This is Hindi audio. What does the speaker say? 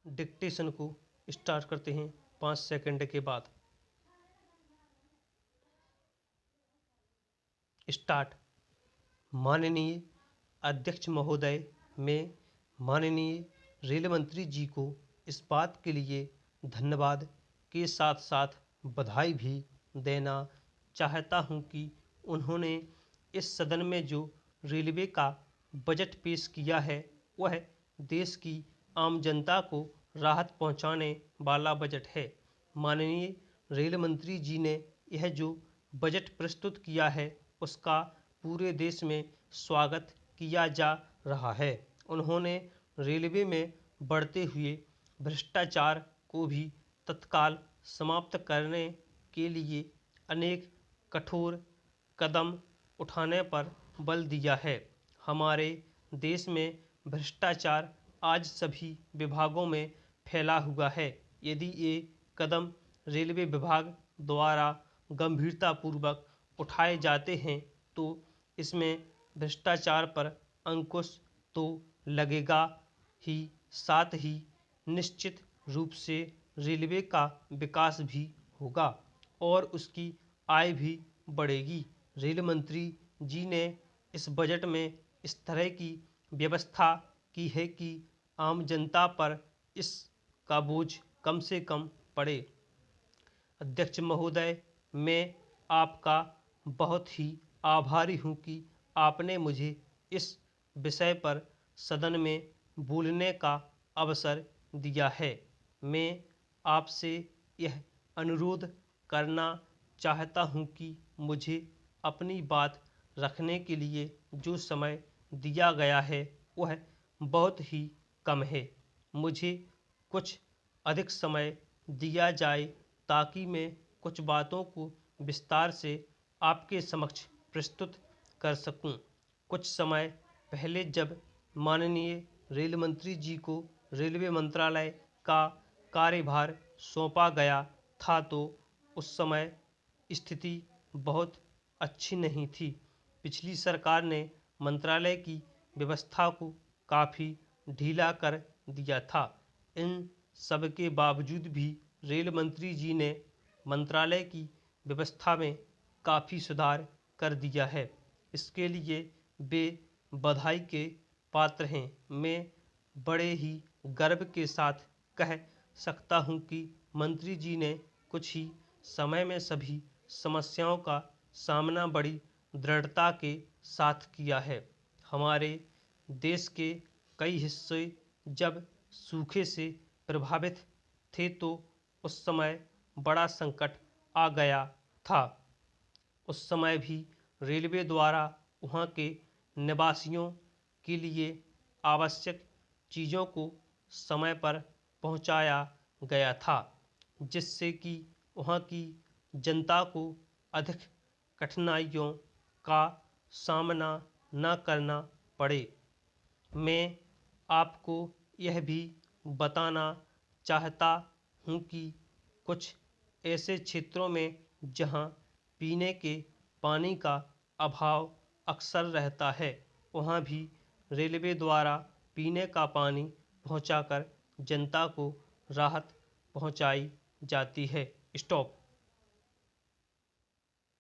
डिक्टेशन को स्टार्ट करते हैं 5 सेकंड के बाद। स्टार्ट। माननीय अध्यक्ष महोदय, मैं माननीय रेल मंत्री जी को इस बात के लिए धन्यवाद के साथ साथ बधाई भी देना चाहता हूं कि उन्होंने इस सदन में जो रेलवे का बजट पेश किया है वह देश की आम जनता को राहत पहुंचाने वाला बजट है। माननीय रेल मंत्री जी ने यह जो बजट प्रस्तुत किया है उसका पूरे देश में स्वागत किया जा रहा है। उन्होंने रेलवे में बढ़ते हुए भ्रष्टाचार को भी तत्काल समाप्त करने के लिए अनेक कठोर कदम उठाने पर बल दिया है। हमारे देश में भ्रष्टाचार आज सभी विभागों में फैला हुआ है। यदि ये कदम रेलवे विभाग द्वारा गंभीरतापूर्वक उठाए जाते हैं तो इसमें भ्रष्टाचार पर अंकुश तो लगेगा ही, साथ ही निश्चित रूप से रेलवे का विकास भी होगा और उसकी आय भी बढ़ेगी। रेल मंत्री जी ने इस बजट में इस तरह की व्यवस्था की है कि आम जनता पर इसका बोझ कम से कम पड़े। अध्यक्ष महोदय, मैं आपका बहुत ही आभारी हूं कि आपने मुझे इस विषय पर सदन में बोलने का अवसर दिया है। मैं आपसे यह अनुरोध करना चाहता हूं कि मुझे अपनी बात रखने के लिए जो समय दिया गया है वह बहुत ही कम है। मुझे कुछ अधिक समय दिया जाए ताकि मैं कुछ बातों को विस्तार से आपके समक्ष प्रस्तुत कर सकूं। कुछ समय पहले जब माननीय रेल मंत्री जी को रेलवे मंत्रालय का कार्यभार सौंपा गया था तो उस समय स्थिति बहुत अच्छी नहीं थी। पिछली सरकार ने मंत्रालय की व्यवस्था को काफ़ी ढीला कर दिया था। इन सब के बावजूद भी रेल मंत्री जी ने मंत्रालय की व्यवस्था में काफ़ी सुधार कर दिया है। इसके लिए वे बधाई के पात्र हैं। मैं बड़े ही गर्व के साथ कह सकता हूं कि मंत्री जी ने कुछ ही समय में सभी समस्याओं का सामना बड़ी दृढ़ता के साथ किया है। हमारे देश के कई हिस्से जब सूखे से प्रभावित थे तो उस समय बड़ा संकट आ गया था। उस समय भी रेलवे द्वारा वहाँ के निवासियों के लिए आवश्यक चीज़ों को समय पर पहुँचाया गया था, जिससे कि वहाँ की जनता को अधिक कठिनाइयों का सामना न करना पड़े। मैं आपको यह भी बताना चाहता हूँ कि कुछ ऐसे क्षेत्रों में जहाँ पीने के पानी का अभाव अक्सर रहता है, वहाँ भी रेलवे द्वारा पीने का पानी पहुँचाकर जनता को राहत पहुँचाई जाती है। स्टॉप।